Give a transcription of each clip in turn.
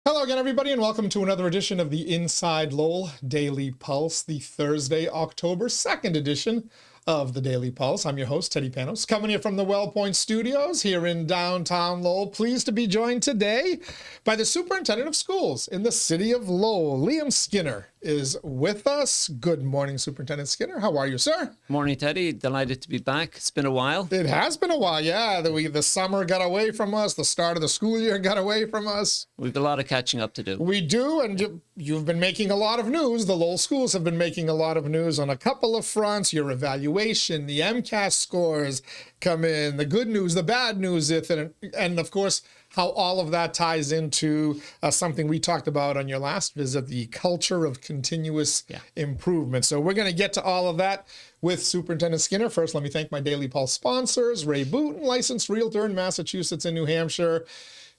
Hello again, everybody, and welcome to another edition of the Inside Lowell Daily Pulse, the Thursday, October 2nd edition of the Daily Pulse. I'm your host, Teddy Panos, coming here from the Wellpoint Studios here in downtown Lowell. Pleased to be joined today by the Superintendent of Schools in the city of Lowell. Liam Skinner is with us. Good morning, Superintendent Skinner. How are you, sir? Morning, Teddy. Delighted to be back. It's been a while. It has been a while, yeah. The summer got away from us. The start of the school year got away from us. We've a lot of catching up to do. We do, and you've been making a lot of news. The Lowell schools have been making a lot of news on a couple of fronts. Your evaluation, the MCAS scores come in, the good news, the bad news, and of course, how all of that ties into something we talked about on your last visit, the culture of continuous improvement. So we're going to get to all of that with Superintendent Skinner. First, let me thank my Daily Pulse sponsors, Ray Booten, licensed realtor in Massachusetts and New Hampshire.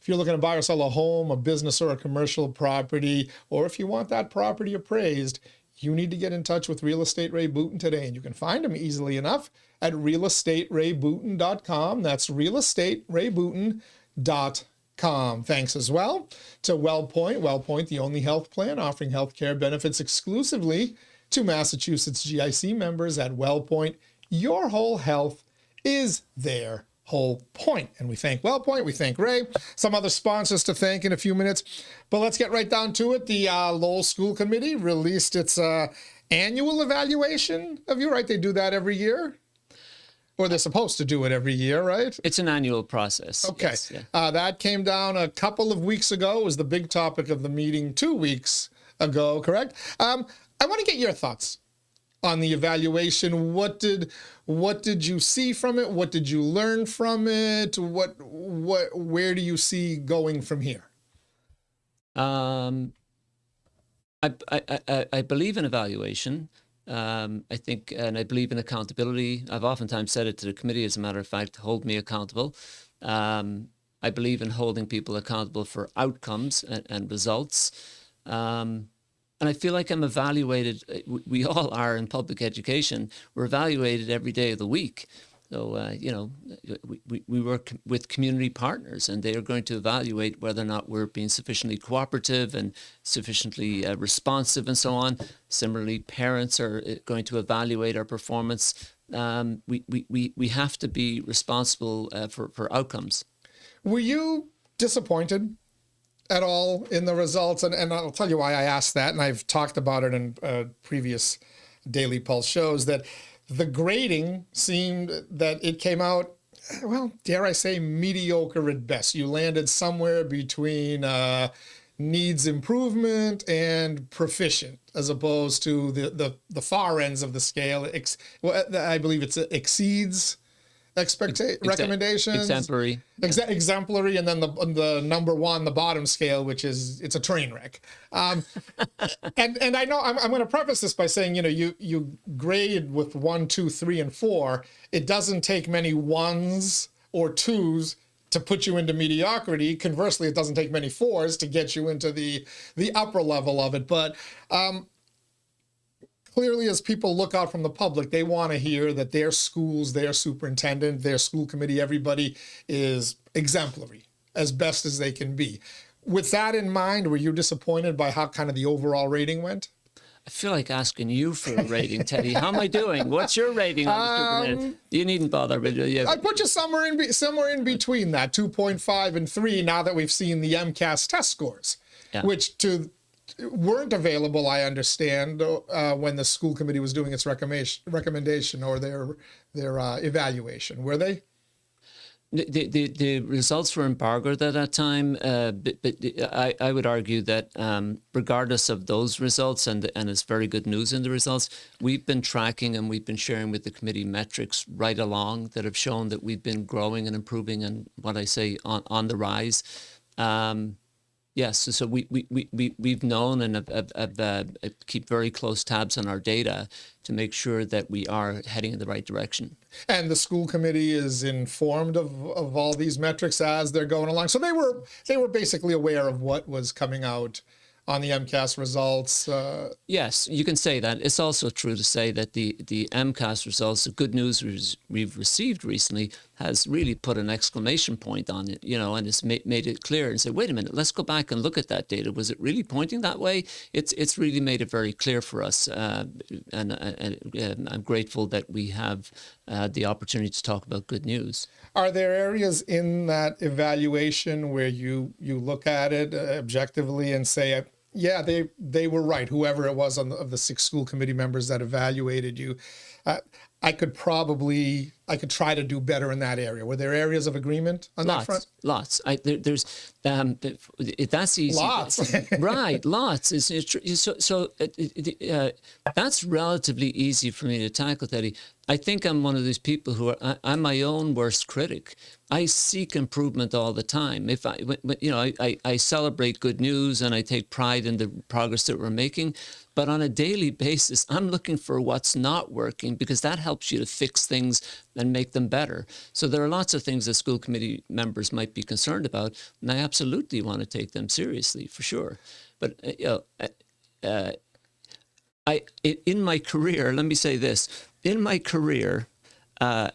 If you're looking to buy or sell a home, a business, or a commercial property, or if you want that property appraised, you need to get in touch with Real Estate Ray Booten today. And you can find him easily enough at realestaterayBooten.com. That's realestaterayBooten.com. Thanks as well to WellPoint. WellPoint, the only health plan offering healthcare benefits exclusively to Massachusetts GIC members at WellPoint. Your whole health is their whole point. And we thank WellPoint, we thank Ray, some other sponsors to thank in a few minutes. But let's get right down to it. The Lowell School Committee released its annual evaluation of you, right? They do that every year. Or they're supposed to do it every year, right? It's an annual process. Okay. Yes, yeah. That came down a couple of weeks ago. It was the big topic of the meeting 2 weeks ago, correct? I want to get your thoughts on the evaluation. What did you see from it? What did you learn from it? Where do you see going from here? I believe in evaluation. I think, and I believe in accountability. I've oftentimes said it to the committee, as a matter of fact, hold me accountable. I believe in holding people accountable for outcomes and results. And I feel like I'm evaluated, we all are in public education, we're evaluated every day of the week. So, we work with community partners, and they are going to evaluate whether or not we're being sufficiently cooperative and sufficiently responsive and so on. Similarly, parents are going to evaluate our performance. We have to be responsible for outcomes. Were you disappointed at all in the results? And I'll tell you why I asked that, and I've talked about it in previous Daily Pulse shows, that the grading seemed that it came out, well, dare I say, mediocre at best. You landed somewhere between needs improvement and proficient, as opposed to the far ends of the scale. I believe it's exceeds recommendations. Exemplary. Exemplary, and then the number one, the bottom scale, which is, it's a train wreck. And I know I'm going to preface this by saying, you grade with 1, 2, 3, and 4. It doesn't take many 1s or 2s to put you into mediocrity. Conversely, it doesn't take many 4s to get you into the upper level of it. But clearly, as people look out from the public, they want to hear that their schools, their superintendent, their school committee, everybody is exemplary as best as they can be. With that in mind, were you disappointed by how kind of the overall rating went? I feel like asking you for a rating, Teddy. How am I doing? What's your rating on the superintendent? You needn't bother. I put you somewhere in between that, 2.5 and 3, now that we've seen the MCAS test scores, which weren't available, I understand, when the school committee was doing its recommendation or their evaluation. Were they? The results were embargoed at that time, but I would argue that regardless of those results, and it's very good news in the results, we've been tracking and we've been sharing with the committee metrics right along that have shown that we've been growing and improving and what I say on the rise. Yes, so we've known and have keep very close tabs on our data to make sure that we are heading in the right direction. And the school committee is informed of all these metrics as they're going along. So they were basically aware of what was coming out on the MCAS results. Yes, you can say that. It's also true to say that the MCAS results, the good news we've received recently, has really put an exclamation point on it, and has made it clear and said, wait a minute, let's go back and look at that data. Was it really pointing that way? It's really made it very clear for us. And I'm grateful that we have the opportunity to talk about good news. Are there areas in that evaluation where you look at it objectively and say, yeah, they were right, whoever it was of the 6 school committee members that evaluated you? I could try to do better in that area. Were there areas of agreement on that front? Lots. That's easy. Lots. Right, lots. That's relatively easy for me to tackle, Teddy. I think I'm one of these people who I'm my own worst critic. I seek improvement all the time. I celebrate good news and I take pride in the progress that we're making. But on a daily basis, I'm looking for what's not working, because that helps you to fix things and make them better. So there are lots of things that school committee members might be concerned about, and I absolutely want to take them seriously, for sure. But in my career, let me say this: in my career, I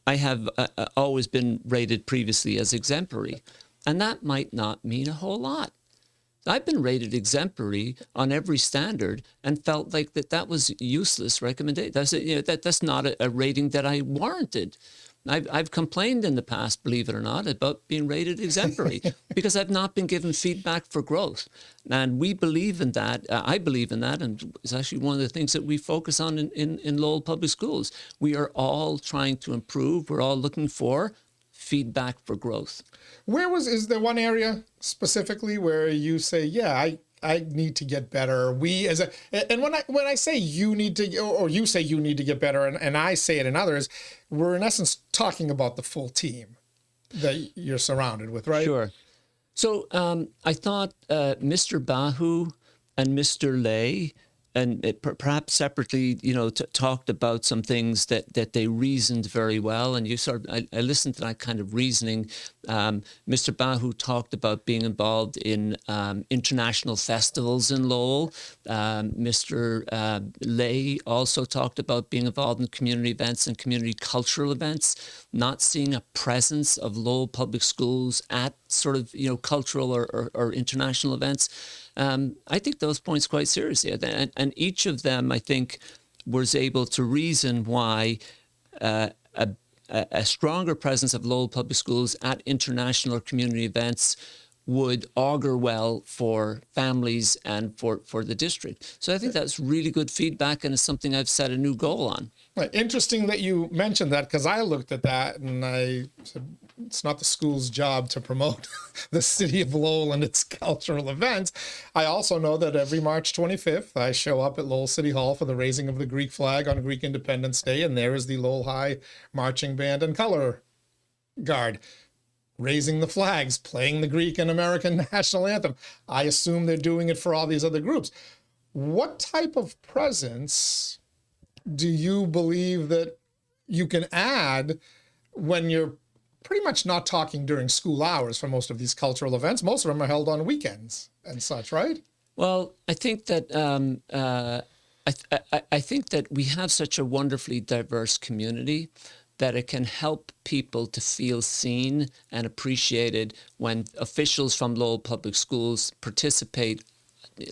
have always been rated previously as exemplary, and that might not mean a whole lot. I've been rated exemplary on every standard and felt like that was useless recommendation. That's not a rating that I warranted. I've complained in the past, believe it or not, about being rated exemplary because I've not been given feedback for growth. And we believe in that. I believe in that. And it's actually one of the things that we focus on in Lowell Public Schools. We are all trying to improve. We're all looking for feedback for growth. Is there one area specifically where you say, yeah, I need to get better? And when I say you need to, or you say you need to get better, and I say it in others, we're in essence talking about the full team that you're surrounded with, right? Sure. So I thought Mr. Bahu and Mr. Lay, and perhaps separately, talked about some things that they reasoned very well. And I listened to that kind of reasoning. Mr. Bahu talked about being involved in international festivals in Lowell. Mr. Lay also talked about being involved in community events and community cultural events, not seeing a presence of Lowell Public Schools at sort of, cultural or international events. I take those points quite seriously. And each of them, I think, was able to reason why a stronger presence of Lowell Public Schools at international or community events would augur well for families and for the district. So I think that's really good feedback, and it's something I've set a new goal on. Right. Interesting that you mentioned that, because I looked at that and I said, it's not the school's job to promote the city of Lowell and its cultural events. I also know that every March 25th, I show up at Lowell City Hall for the raising of the Greek flag on Greek Independence Day, and there is the Lowell High Marching Band and Color Guard raising the flags, playing the Greek and American national anthem. I assume they're doing it for all these other groups. What type of presence do you believe that you can add when you're pretty much not talking during school hours for most of these cultural events? Most of them are held on weekends and such, right? Well, I think that I think that we have such a wonderfully diverse community that it can help people to feel seen and appreciated when officials from Lowell Public Schools participate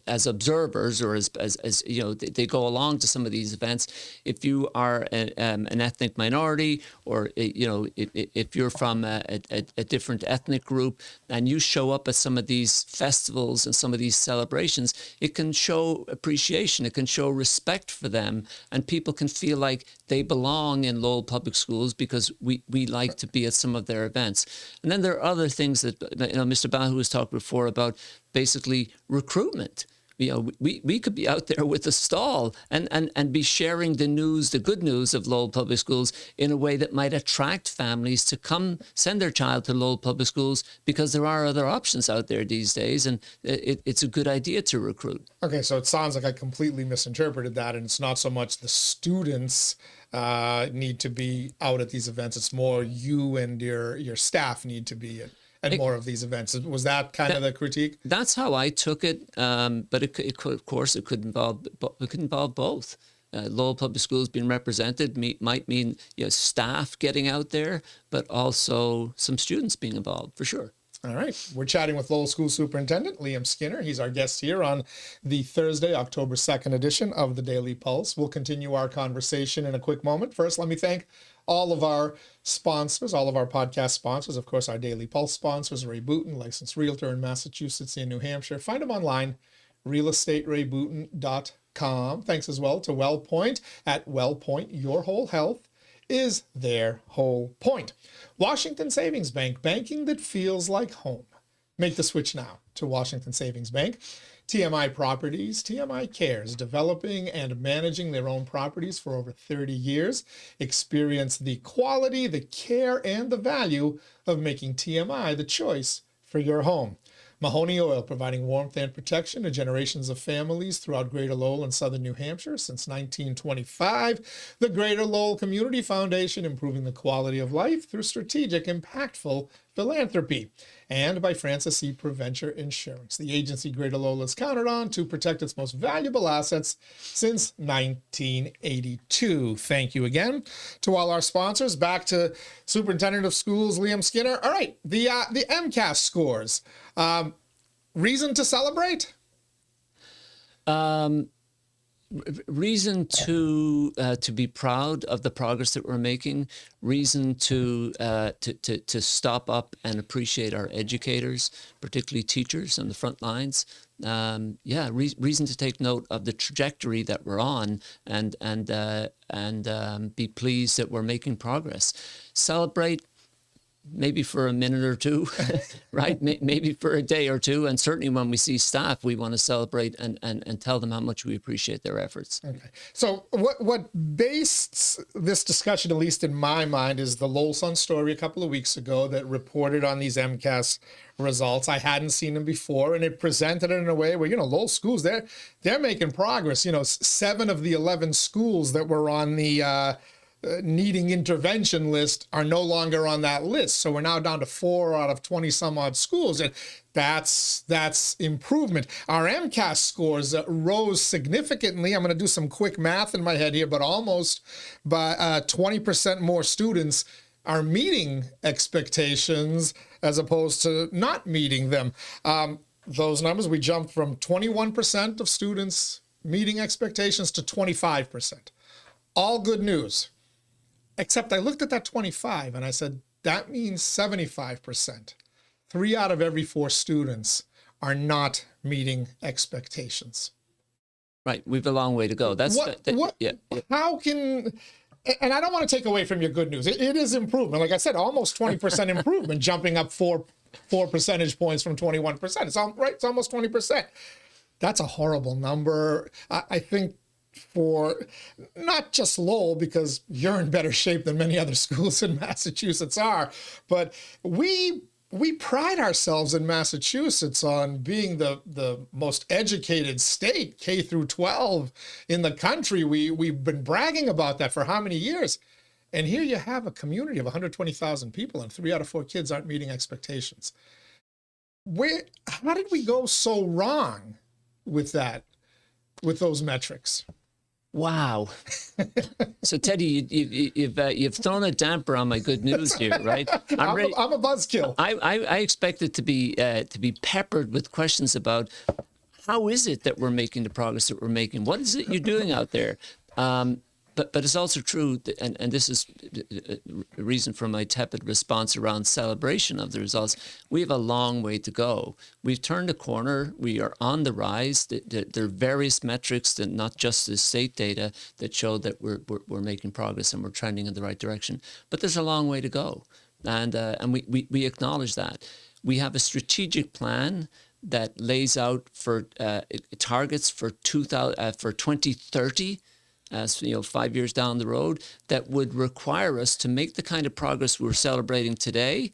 as observers, or as they go along to some of these events. If you are an ethnic minority, or if you're from a different ethnic group, and you show up at some of these festivals and some of these celebrations, it can show appreciation, it can show respect for them, and people can feel like they belong in Lowell Public Schools because we like to be at some of their events. And then there are other things that Mr. Bahu has talked before about, basically recruitment. We could be out there with a stall and be sharing the news, the good news of Lowell Public Schools in a way that might attract families to come send their child to Lowell Public Schools, because there are other options out there these days, and it's a good idea to recruit. Okay, so it sounds like I completely misinterpreted that, and it's not so much the students need to be out at these events. It's more you and your staff need to be at more of these events. Was that kind of the critique? That's how I took it, but it could, of course, it could involve both. Lowell Public Schools being represented might mean staff getting out there, but also some students being involved for sure. All right. We're chatting with Lowell School Superintendent 𝐿iam Skinner. He's our guest here on the Thursday, October 2nd edition of the Daily Pulse. We'll continue our conversation in a quick moment. First, let me thank all of our sponsors, all of our podcast sponsors. Of course, our Daily Pulse sponsors, Ray Booten, licensed realtor in Massachusetts and New Hampshire. Find them online, realestaterayBooten.com. Thanks as well to WellPoint at WellPoint. Your whole health is their whole point. Washington Savings Bank, banking that feels like home. Make the switch now to Washington Savings Bank. TMI Properties, TMI Cares, developing and managing their own properties for over 30 years. Experience the quality, the care, and the value of making TMI the choice for your home. Mahoney Oil, providing warmth and protection to generations of families throughout Greater Lowell and Southern New Hampshire since 1925. The Greater Lowell Community Foundation, improving the quality of life through strategic, impactful philanthropy. And by Francis E. Preventure Insurance, the agency Greater Lowell has counted on to protect its most valuable assets since 1982. Thank you again to all our sponsors. Back to Superintendent of Schools 𝐿iam Skinner. All right, the MCAS scores. Reason to celebrate? Reason to be proud of the progress that we're making. Reason to stop up and appreciate our educators, particularly teachers on the front lines. Reason to take note of the trajectory that we're on, and be pleased that we're making progress. Celebrate. Maybe for a minute or two, right? Maybe for a day or two. And certainly when we see staff, we want to celebrate and tell them how much we appreciate their efforts. Okay. So what based this discussion, at least in my mind, is the Lowell Sun story a couple of weeks ago that reported on these MCAS results. I hadn't seen them before, and it presented it in a way where, Lowell schools, they're making progress. 7 of the 11 schools that were on the needing intervention list are no longer on that list. So we're now down to 4 out of 20 some odd schools. And that's improvement. Our MCAS scores rose significantly. I'm going to do some quick math in my head here, but almost by 20% more students are meeting expectations as opposed to not meeting them. Those numbers, we jumped from 21% of students meeting expectations to 25%. All good news. Except I looked at that 25 and I said, that means 75%. 3 out of every 4 students are not meeting expectations. Right. We've a long way to go. How can, and I don't want to take away from your good news. It is improvement. Like I said, almost 20% improvement, jumping up 4 percentage points from 21%. It's almost 20%. That's a horrible number. I think for not just Lowell, because you're in better shape than many other schools in Massachusetts are, but we pride ourselves in Massachusetts on being the most educated state, K through 12 in the country. We've been bragging about that for how many years? And here you have a community of 120,000 people and 3 out of 4 kids aren't meeting expectations. How did we go so wrong with that, with those metrics? Wow. So Teddy, you've thrown a damper on my good news here, right? I'm a buzzkill. I expect it to be peppered with questions about how is it that we're making the progress that we're making? What is it you're doing out there? But it's also true, and this is a reason for my tepid response around celebration of the results. We have a long way to go. We've turned a corner. We are on the rise. There are various metrics, that not just the state data, that show that we're making progress and we're trending in the right direction. But there's a long way to go, and we acknowledge that. We have a strategic plan that lays out for targets for 2030. As 5 years down the road, that would require us to make the kind of progress we're celebrating today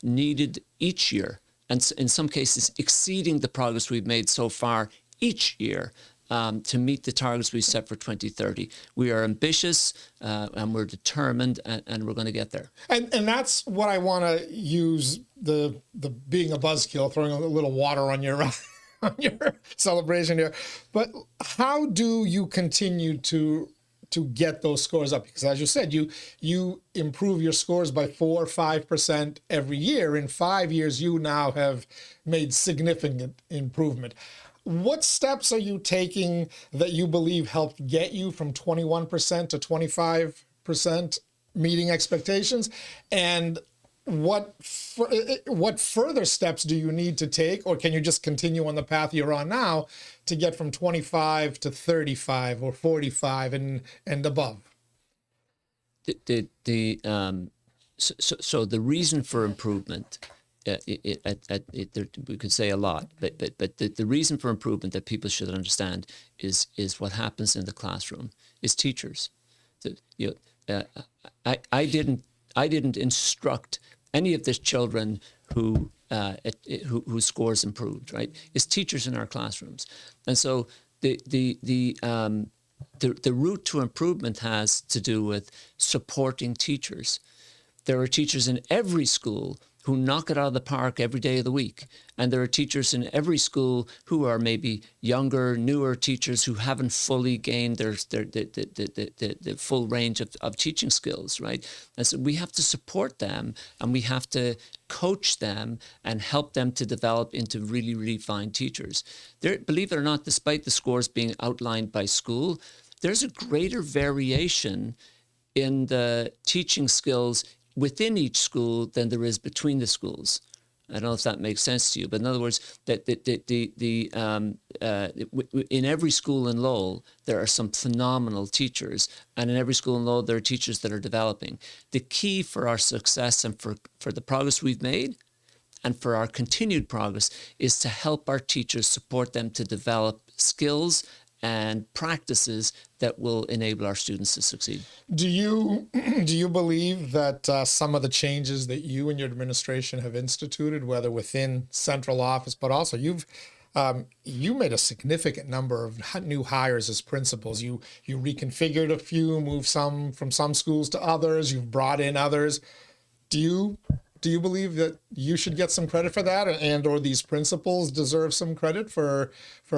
needed each year, and in some cases exceeding the progress we've made so far each year to meet the targets we set for 2030. We are ambitious and we're determined, and we're going to get there. And that's what I want to use the being a buzzkill, throwing a little water on your on your celebration here. But how do you continue to get those scores up? Because as you said, you improve your scores by 4 or 5% every year. In 5 years, you now have made significant improvement. What steps are you taking that you believe helped get you from 21% to 25% meeting expectations? And what further steps do you need to take, or can you just continue on the path you're on now to get from 25 to 35 or 45 and above? So the reason for improvement, we could say a lot, but the reason for improvement that people should understand is what happens in the classroom, is teachers. I didn't instruct any of the children who scores improved, right? It's teachers in our classrooms. And so the route to improvement has to do with supporting teachers. There are teachers in every school who knock it out of the park every day of the week. And there are teachers in every school who are maybe younger, newer teachers who haven't fully gained the full range of teaching skills, right? And so we have to support them, and we have to coach them and help them to develop into really, really fine teachers. Believe it or not, despite the scores being outlined by school, there's a greater variation in the teaching skills within each school than there is between the schools. I don't know if that makes sense to you, but in other words, in every school in Lowell, there are some phenomenal teachers, and in every school in Lowell, there are teachers that are developing. The key for our success and for the progress we've made and for our continued progress is to help our teachers, support them to develop skills and practices that will enable our students to succeed. Do you believe that some of the changes that you and your administration have instituted, whether within central office, but also you made a significant number of new hires as principals. You reconfigured a few, moved some from some schools to others. You've brought in others. Do you believe that you should get some credit for that, and or these principals deserve some credit for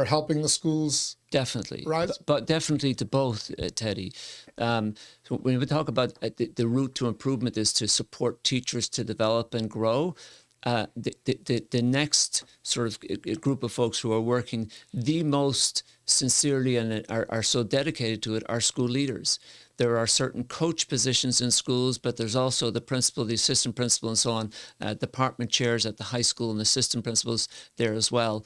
helping the schools? Definitely, rise? But definitely to both, Teddy. So when we talk about the route to improvement is to support teachers to develop and grow. The next sort of group of folks who are working the most sincerely and are so dedicated to it are school leaders. There are certain coach positions in schools, but there's also the principal, the assistant principal, and so on, department chairs at the high school and assistant principals there as well.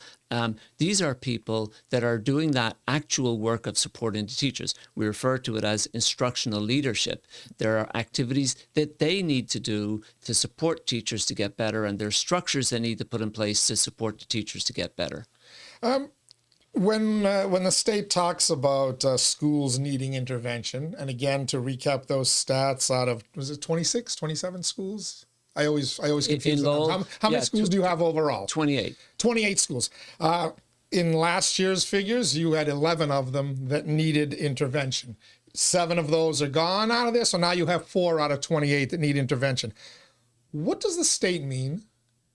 These are people that are doing that actual work of supporting the teachers. We refer to it as instructional leadership. There are activities that they need to do to support teachers to get better, and there are structures they need to put in place to support the teachers to get better. When the state talks about schools needing intervention, and again, to recap those stats out of, was it 26, 27 schools? I always confuse them. Lowell, How many schools do you have overall? 28. 28 schools. In last year's figures, you had 11 of them that needed intervention. 7 of those are gone out of there, so now you have 4 out of 28 that need intervention. What does the state mean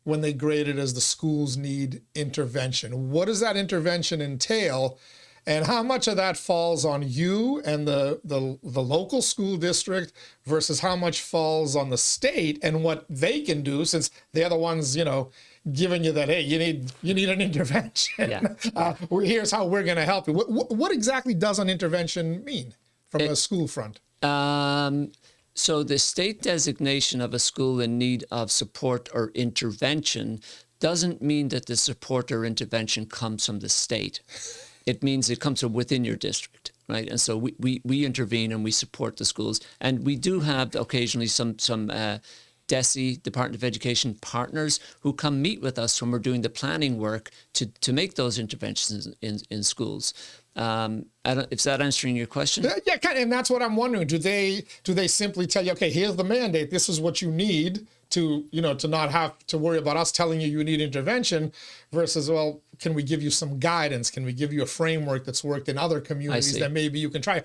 when they grade it as the schools need intervention? What does that intervention entail, and how much of that falls on you and the local school district versus how much falls on the state and what they can do, since they're the ones, giving you that, hey, you need an intervention. Yeah. Here's how we're going to help you. What exactly does an intervention mean from a school front? So the state designation of a school in need of support or intervention doesn't mean that the support or intervention comes from the state. It means it comes from within your district, right? And so we intervene and we support the schools. And we do have occasionally some DESE, Department of Education partners who come meet with us when we're doing the planning work to make those interventions in schools. Is that answering your question? Yeah, kind of, and that's what I'm wondering. Do they simply tell you, okay, here's the mandate, this is what you need to not have to worry about us telling you need intervention, versus, well, can we give you some guidance? Can we give you a framework that's worked in other communities that maybe you can try?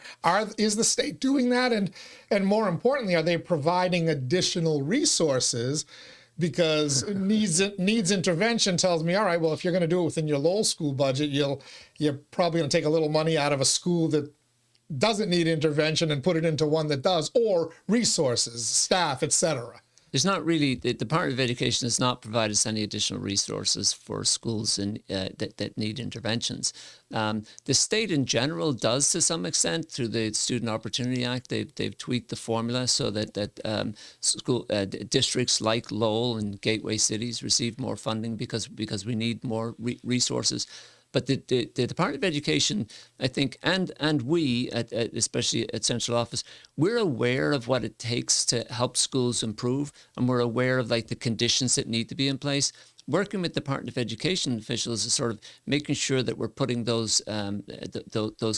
Is the state doing that? And more importantly, are they providing additional resources because needs intervention tells me, all right, well, if you're going to do it within your Lowell school budget, you're probably going to take a little money out of a school that doesn't need intervention and put it into one that does, or resources, staff, etc. There's not really, the Department of Education has not provided us any additional resources for schools that need interventions. The state in general does to some extent through the Student Opportunity Act. They've tweaked the formula so that school districts like Lowell and gateway cities receive more funding because we need more resources. But the Department of Education, I think, and we, especially at Central Office, we're aware of what it takes to help schools improve, and we're aware of like the conditions that need to be in place. Working with Department of Education officials is sort of making sure that we're putting those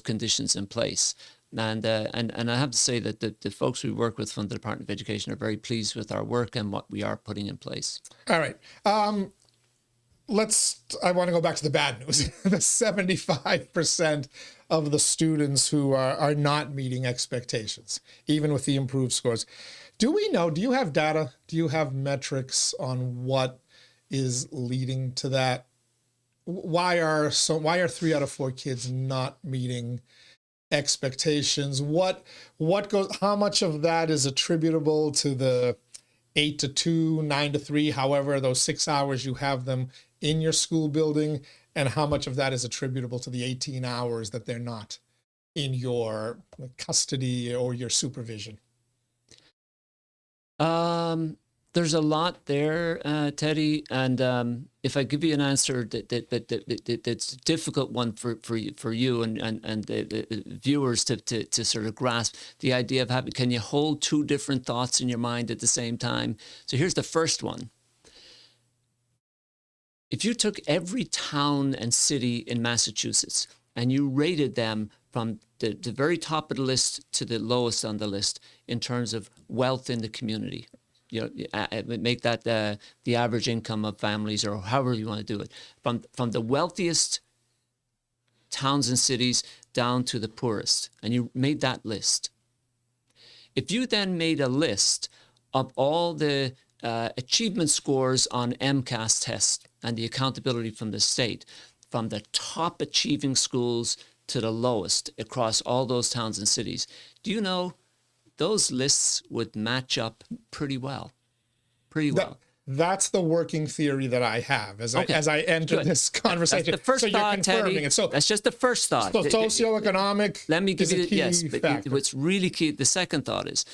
conditions in place. And I have to say that the folks we work with from the Department of Education are very pleased with our work and what we are putting in place. All right. I want to go back to the bad news. The 75% of the students who are not meeting expectations, even with the improved scores. Do you have data? Do you have metrics on what is leading to that? Why are 3 out of 4 kids not meeting expectations? How much of that is attributable to the 8 to 2, 9 to 3, however, those 6 hours you have them in your school building, and how much of that is attributable to the 18 hours that they're not in your custody or your supervision? There's a lot there, Teddy, and if I give you an answer that's a difficult one for you and the viewers to sort of grasp the idea of can you hold 2 different thoughts in your mind at the same time? So here's the first one. If you took every town and city in Massachusetts and you rated them from the very top of the list to the lowest on the list in terms of wealth in the community, make that the average income of families, or however you want to do it, from the wealthiest towns and cities down to the poorest, and you made that list. If you then made a list of all the achievement scores on MCAS tests and the accountability from the state, from the top achieving schools to the lowest across all those towns and cities, do you know those lists would match up pretty well? That's the working theory that I have as I enter this conversation. That's the first so thought, you're confirming Teddy. it. So that's just the first thought. So socioeconomic. Let me give you factor. What's really key. The second thought is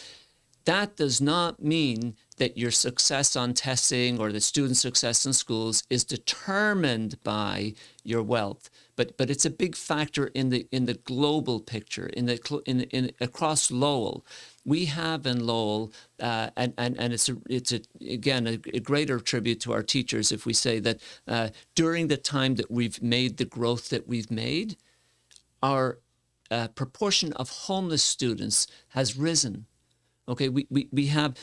that does not mean that your success on testing or the student success in schools is determined by your wealth, but it's a big factor in the global picture in across Lowell. We have in Lowell, and it's again a greater tribute to our teachers if we say that during the time that we've made the growth that we've made, our proportion of homeless students has risen. Okay, we have,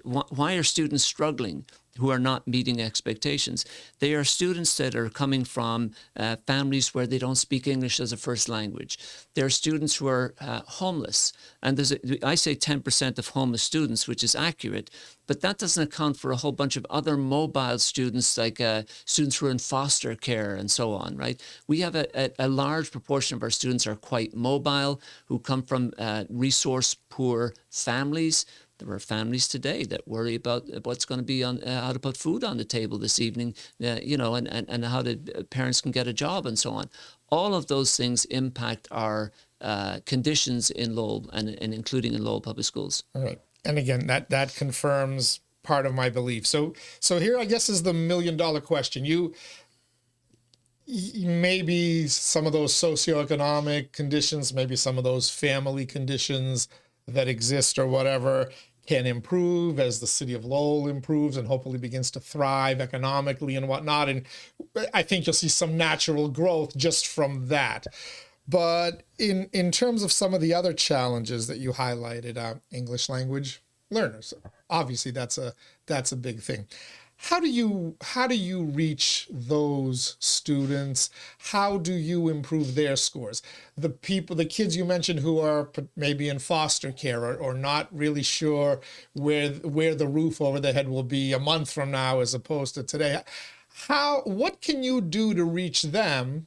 why are students struggling who are not meeting expectations? They are students that are coming from families where they don't speak English as a first language. There are students who are homeless. And I say 10% of homeless students, which is accurate, but that doesn't account for a whole bunch of other mobile students, like students who are in foster care and so on, right? We have a large proportion of our students are quite mobile, who come from resource-poor families. There are families today that worry about what's going to be how to put food on the table this evening, and how parents can get a job and so on. All of those things impact our conditions in Lowell and including in Lowell Public Schools. All right. And again, that confirms part of my belief. So here, I guess, is the $1 million question. You maybe some of those socioeconomic conditions, maybe some of those family conditions that exist or whatever can improve as the city of Lowell improves and hopefully begins to thrive economically and whatnot. And I think you'll see some natural growth just from that. But in terms of some of the other challenges that you highlighted, English language learners, obviously that's a big thing. how do you reach those students? How do you improve their scores? The kids you mentioned who are maybe in foster care or not really sure where the roof over their head will be a month from now as opposed to today. What can you do to reach them?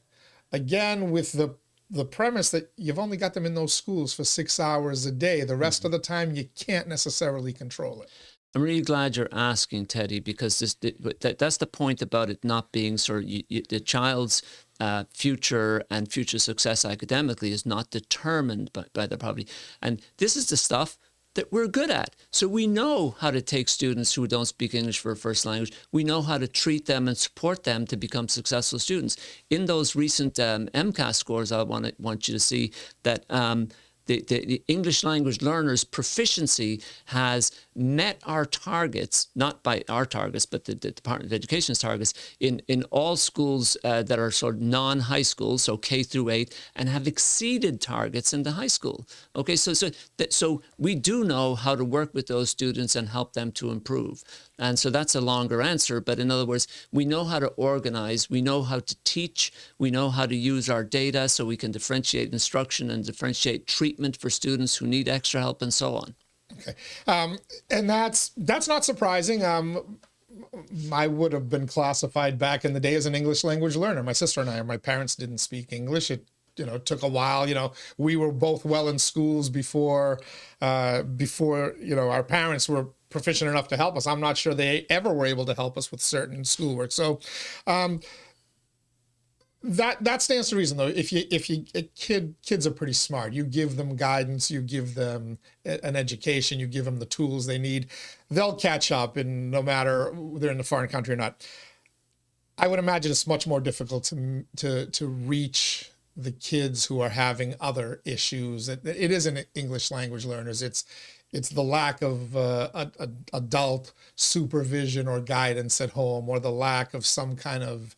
Again, with the premise that you've only got them in those schools for 6 hours a day. The rest of the time, you can't necessarily control it. I'm really glad you're asking, Teddy, because that's the point about it not being sort of the child's future and future success academically is not determined by their poverty. And this is the stuff that we're good at. So we know how to take students who don't speak English for a first language. We know how to treat them and support them to become successful students. In those recent MCAS scores, I want you to see that the English language learners' proficiency has met our targets, not by our targets, but the Department of Education's targets, in all schools that are sort of non-high school, so K through 8, and have exceeded targets in the high school. Okay, so we do know how to work with those students and help them to improve. And so that's a longer answer, but in other words, we know how to organize, we know how to teach, we know how to use our data so we can differentiate instruction and differentiate treatment for students who need extra help and so on. Okay, and that's not surprising. I would have been classified back in the day as an English language learner. My sister and I, my parents didn't speak English. It took a while. We were both well in schools before our parents were proficient enough to help us. I'm not sure they ever were able to help us with certain schoolwork. So that stands to reason, though. Kids are pretty smart. You give them guidance, you give them an education, you give them the tools they need, they'll catch up, and no matter they're in a foreign country or not. I would imagine it's much more difficult to reach the kids who are having other issues. It isn't English language learners. It's the lack of adult supervision or guidance at home, or the lack of some kind of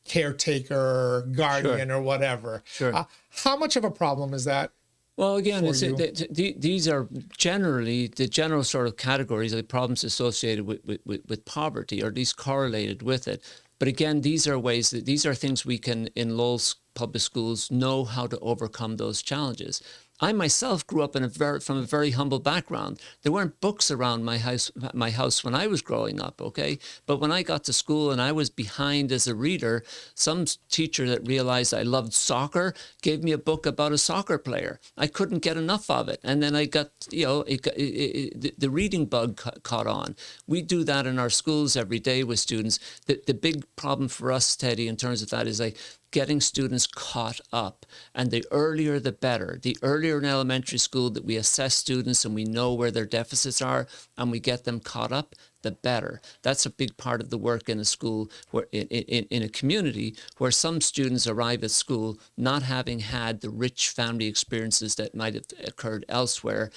caretaker, guardian, or whatever. Sure. How much of a problem is that? Well, again, these are generally the general sort of categories of problems associated with poverty, or at least correlated with it. But again, these are things we can, in Lowell Public Schools, know how to overcome those challenges. I myself grew up from a very humble background. There weren't books around my house when I was growing up, okay? But when I got to school and I was behind as a reader, some teacher that realized I loved soccer gave me a book about a soccer player. I couldn't get enough of it. And then I got, the reading bug caught on. We do that in our schools every day with students. The big problem for us, Teddy, in terms of that is getting students caught up, and the earlier the better. The earlier in elementary school that we assess students and we know where their deficits are and we get them caught up, the better. That's a big part of the work in a school, where in a community where some students arrive at school not having had the rich family experiences that might have occurred elsewhere,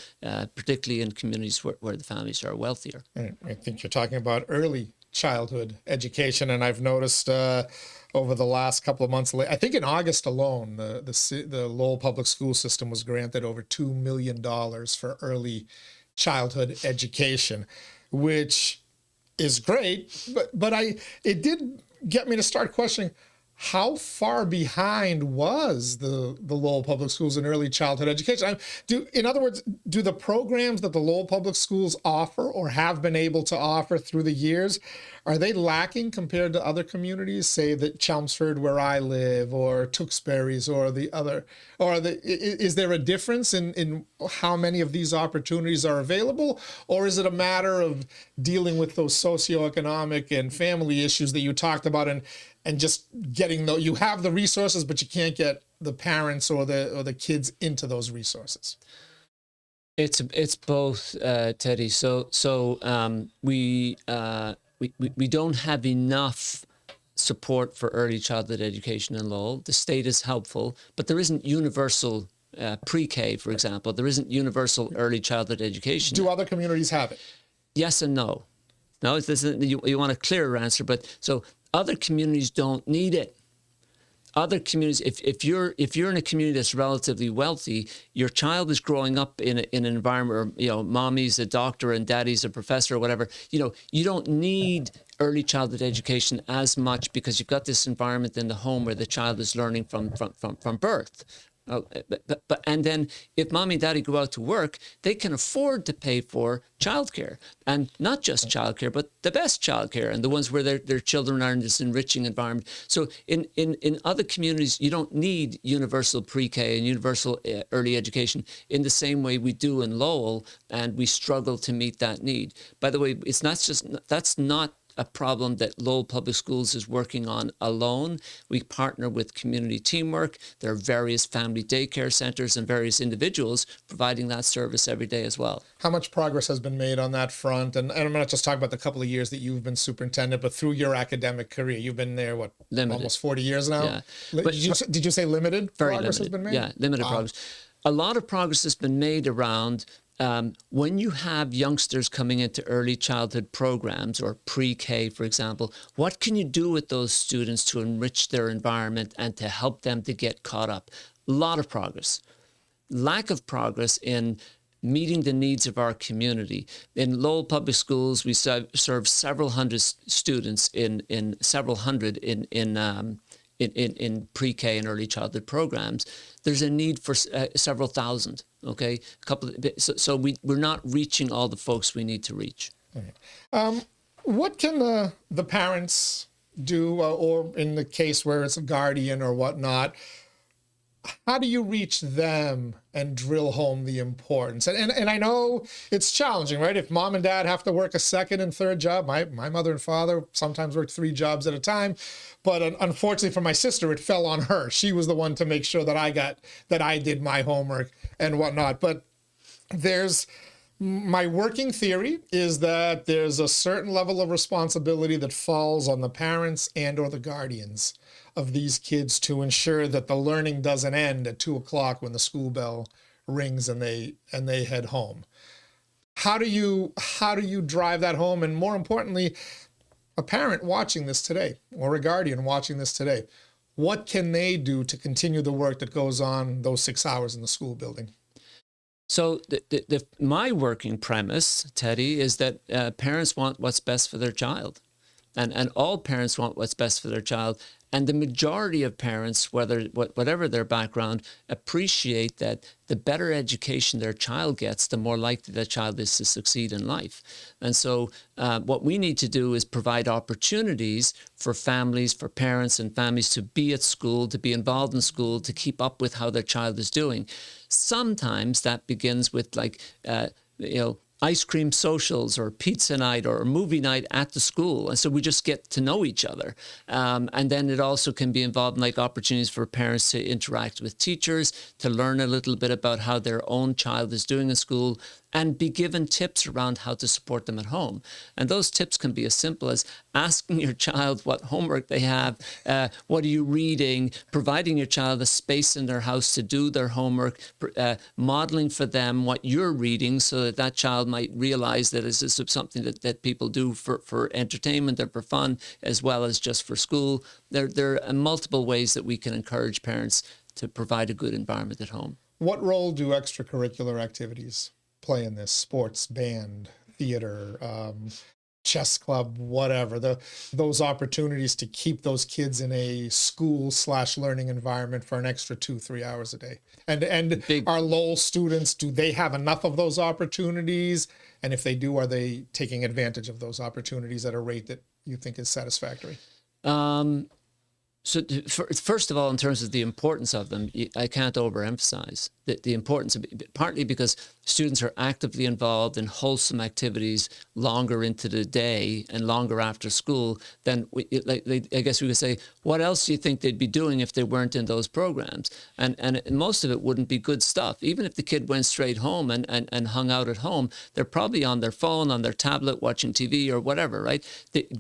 particularly in communities where the families are wealthier. I think you're talking about early childhood education, and I've noticed over the last couple of months, I think in August alone, the Lowell Public School system was granted over $2 million for early childhood education, which is great. But it did get me to start questioning, how far behind was the Lowell Public Schools in early childhood education? In other words, do the programs that the Lowell Public Schools offer or have been able to offer through the years, are they lacking compared to other communities, say that Chelmsford, where I live, or Tewksbury's, or the other, is there a difference in how many of these opportunities are available, or is it a matter of dealing with those socioeconomic and family issues that you talked about, and just getting you have the resources, but you can't get the parents or the kids into those resources? It's both, Teddy. We don't have enough support for early childhood education in Lowell. The state is helpful, but there isn't universal pre-K, for example. There isn't universal early childhood education. Do other communities have it? Yes and no. No, you want a clearer answer, but so other communities don't need it. other communities, if you're in a community that's relatively wealthy, your child is growing up in an environment where, mommy's a doctor and daddy's a professor or whatever. You don't need early childhood education as much because you've got this environment in the home where the child is learning from birth. And then if mommy and daddy go out to work, they can afford to pay for childcare, and not just childcare, but the best childcare, and the ones where their children are in this enriching environment. So in other communities, you don't need universal pre-K and universal early education in the same way we do in Lowell, and we struggle to meet that need. By the way, that's not a problem that Lowell Public Schools is working on alone. We partner with community teamwork. There are various family daycare centers and various individuals providing that service every day as well. How much progress has been made on that front? And I'm not just talking about the couple of years that you've been superintendent, but through your academic career. You've been there, almost 40 years now? Yeah. But did you say limited progress has been made? Yeah, limited progress. A lot of progress has been made around when you have youngsters coming into early childhood programs or pre-K, for example, what can you do with those students to enrich their environment and to help them to get caught up? A lot of progress. Lack of progress in meeting the needs of our community. In Lowell Public Schools, we serve several hundred students in pre-K and early childhood programs. There's a need for several thousand. Okay, so we're not reaching all the folks we need to reach. What can the parents do, or in the case where it's a guardian or whatnot? How do you reach them and drill home the importance? And I know it's challenging, right? If mom and dad have to work a second and third job, my mother and father sometimes worked 3 jobs at a time. But unfortunately for my sister, it fell on her. She was the one to make sure that I did my homework and whatnot. But my working theory is that there's a certain level of responsibility that falls on the parents and or the guardians of these kids to ensure that the learning doesn't end at 2 o'clock when the school bell rings and they head home. How do you drive that home? And more importantly, a parent watching this today or a guardian watching this today, what can they do to continue the work that goes on those 6 hours in the school building? So my working premise, Teddy, is that parents want what's best for their child. And all parents want what's best for their child. And the majority of parents, whatever their background, appreciate that the better education their child gets, the more likely that child is to succeed in life. And so what we need to do is provide opportunities for families, for parents and families to be at school, to be involved in school, to keep up with how their child is doing. Sometimes that begins with ice cream socials or pizza night or movie night at the school. And so we just get to know each other. And then it also can be involved in opportunities for parents to interact with teachers, to learn a little bit about how their own child is doing in school, and be given tips around how to support them at home. And those tips can be as simple as asking your child what homework they have, what are you reading, providing your child a space in their house to do their homework, modeling for them what you're reading so that child might realize that this is something that people do for entertainment or for fun as well as just for school. There are multiple ways that we can encourage parents to provide a good environment at home. What role do extracurricular activities play in this? Sports, band, theater, chess club, whatever, those opportunities to keep those kids in a school/learning environment for an extra 2-3 hours a day. And our Lowell students, do they have enough of those opportunities? And if they do, are they taking advantage of those opportunities at a rate that you think is satisfactory? So first of all, in terms of the importance of them, I can't overemphasize the importance of it, partly because students are actively involved in wholesome activities longer into the day and longer after school than, I guess we could say, what else do you think they'd be doing if they weren't in those programs? And most of it wouldn't be good stuff. Even if the kid went straight home and hung out at home, they're probably on their phone, on their tablet, watching TV or whatever, right?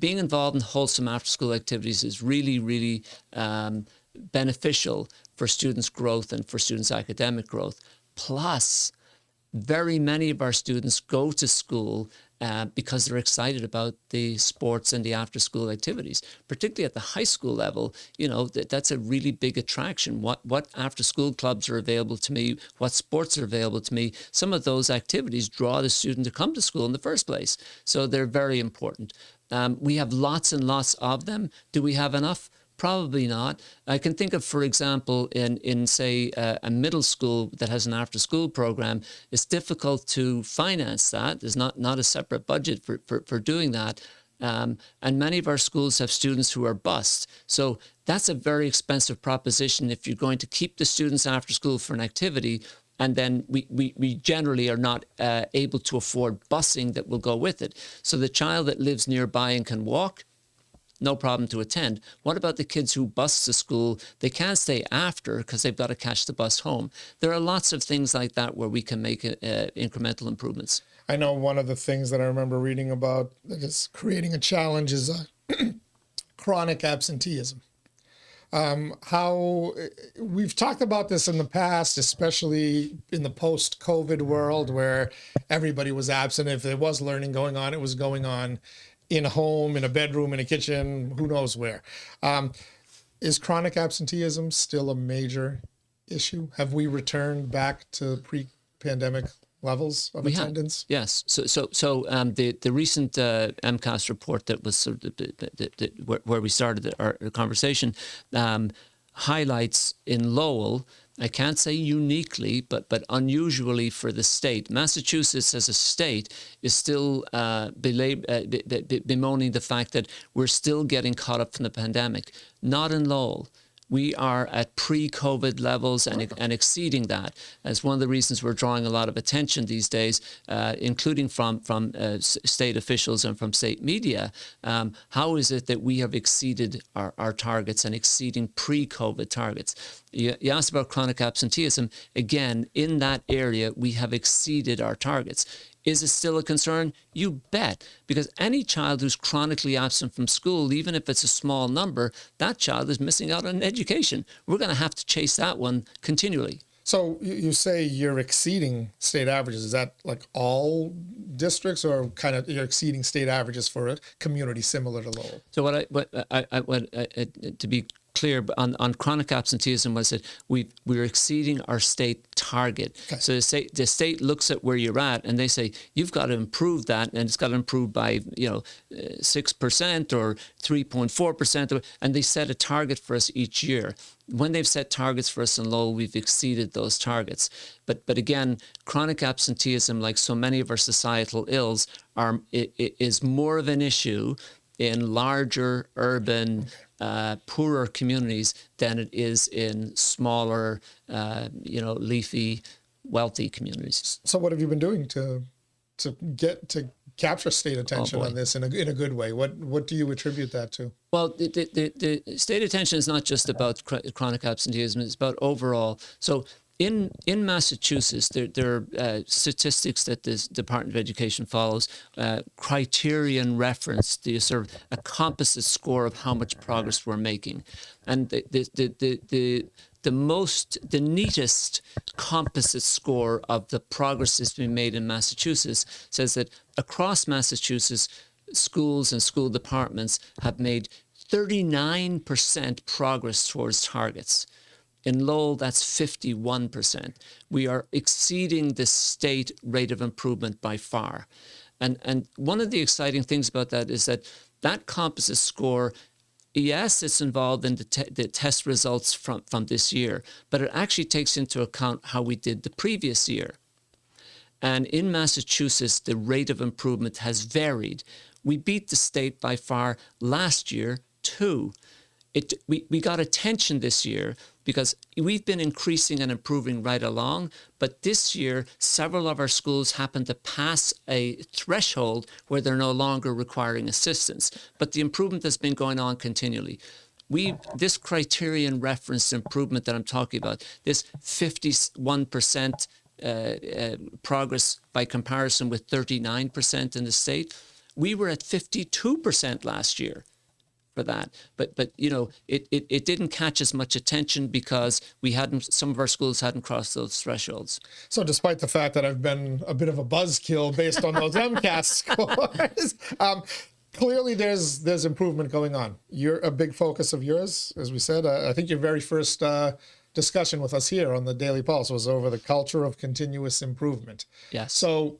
Being involved in wholesome after-school activities is really, really beneficial for students' growth and for students' academic growth. Plus, very many of our students go to school because they're excited about the sports and the after-school activities, particularly at the high school level. You know, that's a really big attraction. What after-school clubs are available to me? What sports are available to me? Some of those activities draw the student to come to school in the first place. So they're very important. We have lots and lots of them. Do we have enough? Probably not. I can think of, for example, in say a middle school that has an after-school program, it's difficult to finance that. There's not a separate budget for doing that. And many of our schools have students who are bused. So that's a very expensive proposition if you're going to keep the students after school for an activity, and then we generally are not able to afford busing that will go with it. So the child that lives nearby and can walk, no problem to attend. What about the kids who bus to school? They can't stay after because they've got to catch the bus home. There are lots of things like that where we can make incremental improvements. I know one of the things that I remember reading about that is creating a challenge is chronic absenteeism. How we've talked about this in the past, especially in the post-COVID world where everybody was absent. If there was learning going on, it was going on in a home, in a bedroom, in a kitchen, who knows where. Is chronic absenteeism still a major issue? Have we returned back to pre-pandemic levels of attendance? Yes. So the recent MCAS report that was sort of where we started our conversation highlights in Lowell, I can't say uniquely, but unusually for the state. Massachusetts as a state is still bemoaning the fact that we're still getting caught up from the pandemic. Not in Lowell. We are at pre-COVID levels and exceeding that. That's one of the reasons we're drawing a lot of attention these days, including from state officials and from state media. How is it that we have exceeded our targets and exceeding pre-COVID targets? You asked about chronic absenteeism. Again, in that area, we have exceeded our targets. Is it still a concern? You bet. Because any child who's chronically absent from school, even if it's a small number, that child is missing out on education. We're going to have to chase that one continually. So you say you're exceeding state averages. Is that like all districts, or kind of you're exceeding state averages for a community similar to Lowell? So to be clear, on chronic absenteeism, was that we're exceeding our state target. Okay. So the state looks at where you're at and they say you've got to improve that, and it's got to improve by 6% or 3.4%, and they set a target for us each year. When they've set targets for us in Lowell, we've exceeded those targets. But again, chronic absenteeism, like so many of our societal ills, is more of an issue in larger urban, poorer communities than it is in smaller, leafy, wealthy communities. So what have you been doing to capture state attention on this in a good way? What do you attribute that to? Well, the state attention is not just about chronic absenteeism; it's about overall. So in Massachusetts, there are statistics that the Department of Education follows, criterion reference, the sort of a composite score of how much progress we're making, and the neatest composite score of the progress that's been made in Massachusetts says that across Massachusetts, schools and school departments have made 39% progress towards targets. In Lowell, that's 51%. We are exceeding the state rate of improvement by far. And one of the exciting things about that is that composite score, yes, it's involved in the test results from this year, but it actually takes into account how we did the previous year. And in Massachusetts, the rate of improvement has varied. We beat the state by far last year, too. We got attention this year because we've been increasing and improving right along, but this year, several of our schools happened to pass a threshold where they're no longer requiring assistance. But the improvement has been going on continually. This criterion reference improvement that I'm talking about, this 51% progress by comparison with 39% in the state, we were at 52% last year for that. But you know, it didn't catch as much attention because some of our schools hadn't crossed those thresholds. So despite the fact that I've been a bit of a buzzkill based on those MCAS scores, clearly there's improvement going on. You're a big focus of yours, as we said. I think your very first discussion with us here on the Daily Pulse was over the culture of continuous improvement. Yes. So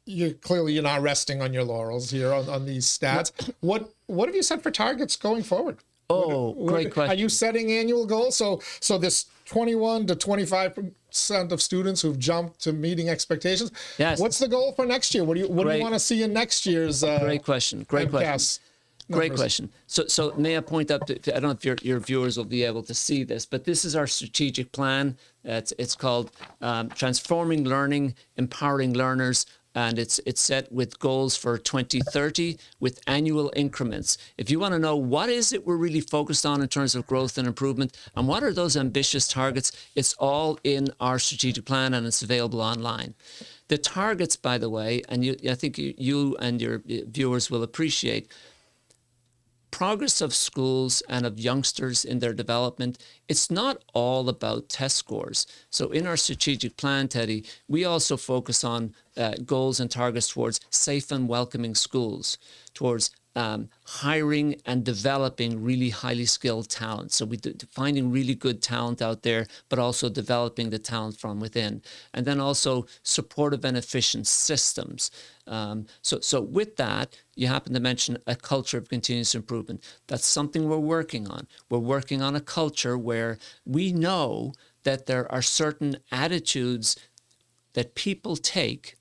you're not resting on your laurels here on these stats. What have you set for targets going forward? Oh, great question. Are you setting annual goals? So this 21 to 25% of students who've jumped to meeting expectations. Yes. What's the goal for next year? What do you want to see in next year's? Great question. Great question. Great question. So may I point out, I don't know if your viewers will be able to see this, but this is our strategic plan. It's called Transforming Learning, Empowering Learners. And it's set with goals for 2030 with annual increments. If you want to know what is it we're really focused on in terms of growth and improvement, and what are those ambitious targets, it's all in our strategic plan and it's available online. The targets, by the way, and I think you and your viewers will appreciate, progress of schools and of youngsters in their development, it's not all about test scores. So in our strategic plan, Teddy, we also focus on goals and targets towards safe and welcoming schools, towards hiring and developing really highly skilled talent. So finding really good talent out there, but also developing the talent from within. And then also supportive and efficient systems. So with that, you happen to mention a culture of continuous improvement. That's something we're working on. We're working on a culture where we know that there are certain attitudes that people take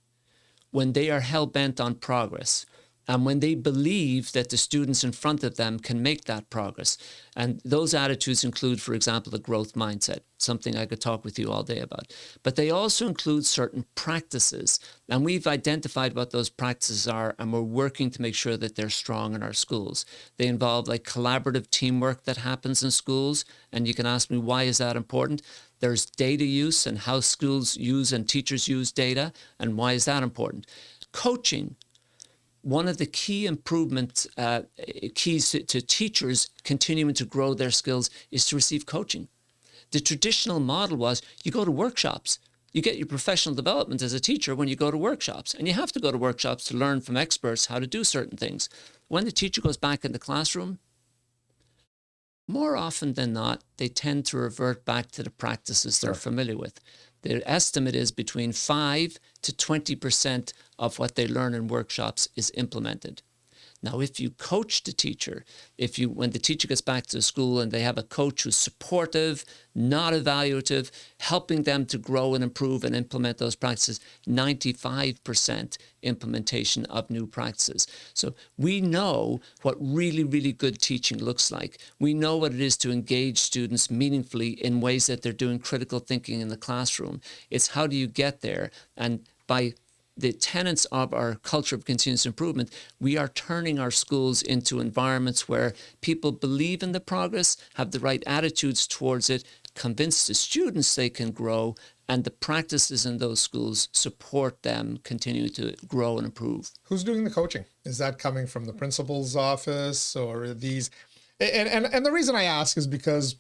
when they are hell-bent on progress. And when they believe that the students in front of them can make that progress. And those attitudes include, for example, the growth mindset, something I could talk with you all day about. But they also include certain practices. And we've identified what those practices are, and we're working to make sure that they're strong in our schools. They involve like collaborative teamwork that happens in schools. And you can ask me, why is that important? There's data use and how schools use and teachers use data. And why is that important? Coaching. One of the key improvement keys to teachers continuing to grow their skills is to receive coaching. The traditional model was you go to workshops. You get your professional development as a teacher when you go to workshops. And you have to go to workshops to learn from experts how to do certain things. When the teacher goes back in the classroom, more often than not, they tend to revert back to the practices they're familiar with. The estimate is between 5 to 20% of what they learn in workshops is implemented. Now, if you coach the teacher, when the teacher gets back to the school and they have a coach who's supportive, not evaluative, helping them to grow and improve and implement those practices, 95% implementation of new practices. So we know what really, really good teaching looks like. We know what it is to engage students meaningfully in ways that they're doing critical thinking in the classroom. It's how do you get there? And by the tenets of our culture of continuous improvement, we are turning our schools into environments where people believe in the progress, have the right attitudes towards it, convince the students they can grow, and the practices in those schools support them continue to grow and improve. Who's doing the coaching? Is that coming from the principal's office or are these? And the reason I ask is because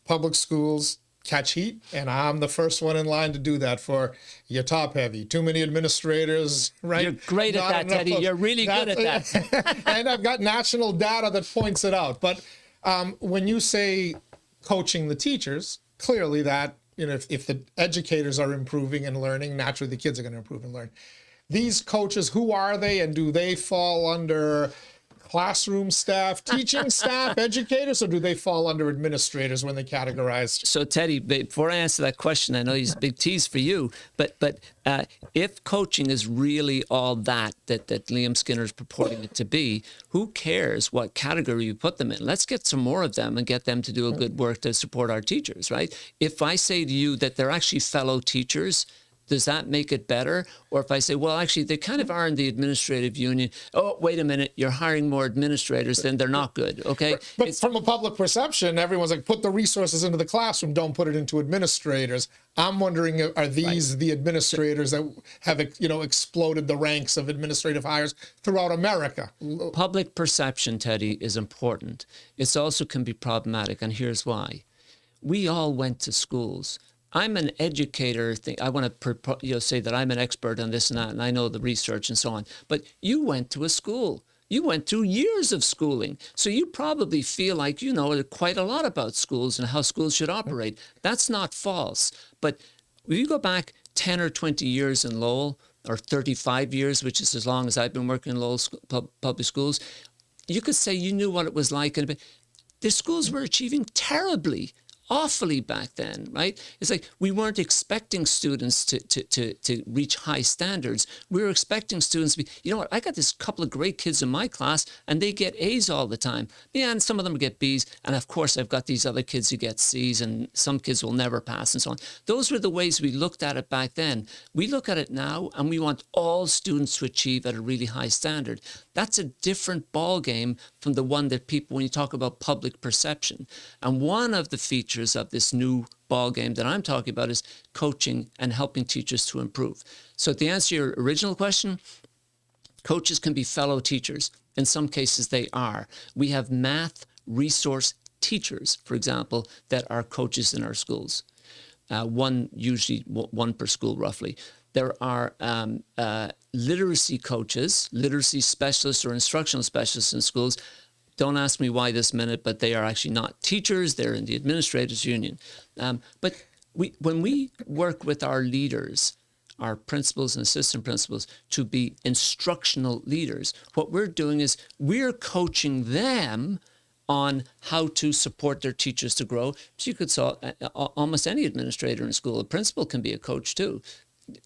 public schools catch heat, and I'm the first one in line to do that for your top heavy. Too many administrators, right? You're great at that, Teddy. You're really good at that. And I've got national data that points it out. But when you say coaching the teachers, clearly that, if the educators are improving and learning, naturally the kids are going to improve and learn. These coaches, who are they, and do they fall under classroom staff, teaching staff, educators, or do they fall under administrators when they categorized? So Teddy, before I answer that question, I know he's a big tease for you, but if coaching is really all that Liam Skinner is purporting it to be, who cares what category you put them in? Let's get some more of them and get them to do a good work to support our teachers, right? If I say to you that they're actually fellow teachers, does that make it better? Or if I say, well, actually, they kind of are in the administrative union. Oh, wait a minute, you're hiring more administrators, then they're not good, okay? But from a public perception, everyone's like, put the resources into the classroom, don't put it into administrators. I'm wondering, are these the administrators that have, exploded the ranks of administrative hires throughout America? Public perception, Teddy, is important. It also can be problematic, and here's why. We all went to schools. I'm an educator. I want to say that I'm an expert on this and that, and I know the research and so on. But you went to a school. You went through years of schooling. So you probably feel like you know quite a lot about schools and how schools should operate. That's not false. But if you go back 10 or 20 years in Lowell, or 35 years, which is as long as I've been working in Lowell public schools, you could say you knew what it was like. The schools were achieving terribly, awfully back then, right? It's like we weren't expecting students to reach high standards. We were expecting students to be, you know what, I got this couple of great kids in my class and they get A's all the time. Yeah, and some of them get B's. And of course, I've got these other kids who get C's and some kids will never pass and so on. Those were the ways we looked at it back then. We look at it now and we want all students to achieve at a really high standard. That's a different ball game from the one that people, when you talk about public perception. And one of the features of this new ball game that I'm talking about is coaching and helping teachers to improve. So to answer your original question, coaches can be fellow teachers. In some cases, they are. We have math resource teachers, for example, that are coaches in our schools. Usually one per school, roughly. There are literacy coaches, literacy specialists or instructional specialists in schools. Don't ask me why this minute, but they are actually not teachers. They're in the administrators union. But when we work with our leaders, our principals and assistant principals, to be instructional leaders, what we're doing is we're coaching them on how to support their teachers to grow. So you could say almost any administrator in school, a principal can be a coach too.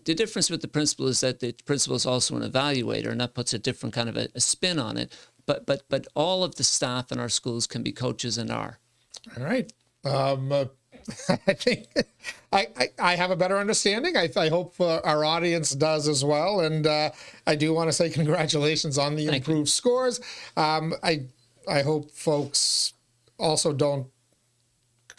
The difference with the principal is that the principal is also an evaluator, and that puts a different kind of a spin on it. But all of the staff in our schools can be coaches and are. All right. I think I have a better understanding. I hope our audience does as well. And I do want to say congratulations on the improved scores. I hope folks also don't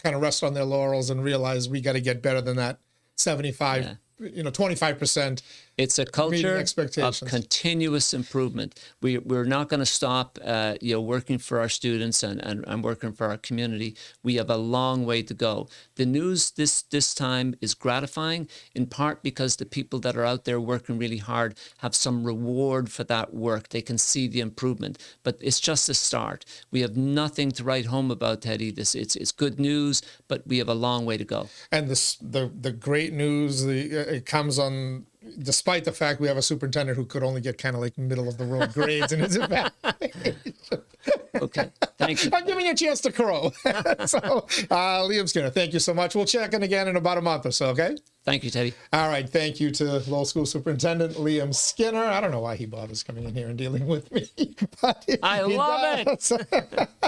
kind of rest on their laurels and realize we got to get better than that 75, 25%. It's a culture of continuous improvement. We're not going to stop, working for our students and working for our community. We have a long way to go. The news this time is gratifying, in part because the people that are out there working really hard have some reward for that work. They can see the improvement, but it's just a start. We have nothing to write home about, Teddy. It's good news, but we have a long way to go. And the great news, it comes on. Despite the fact we have a superintendent who could only get kind of like middle of the road grades in his evaluation. Okay, thank you. I'm giving you a chance to crow. So, Liam Skinner, thank you so much. We'll check in again in about a month or so, okay? Thank you, Teddy. All right, thank you to Lowell School Superintendent Liam Skinner. I don't know why he bothers coming in here and dealing with me, but I love it.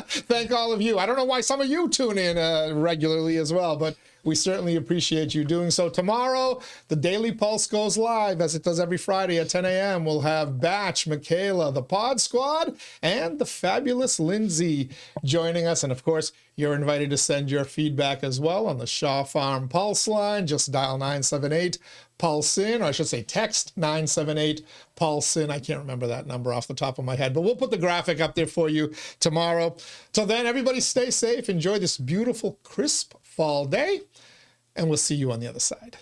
Thank all of you. I don't know why some of you tune in regularly as well, but we certainly appreciate you doing so. Tomorrow, the Daily Pulse goes live, as it does every Friday at 10 a.m. We'll have Batch, Michaela, the Pod Squad, and the fabulous Lindsay joining us. And of course, you're invited to send your feedback as well on the Shaw Farm Pulse line. Just dial 978-PULSE-IN, or I should say text 978-PULSE-IN. I can't remember that number off the top of my head, but we'll put the graphic up there for you tomorrow. Till then, everybody stay safe. Enjoy this beautiful, crisp fall day, and we'll see you on the other side.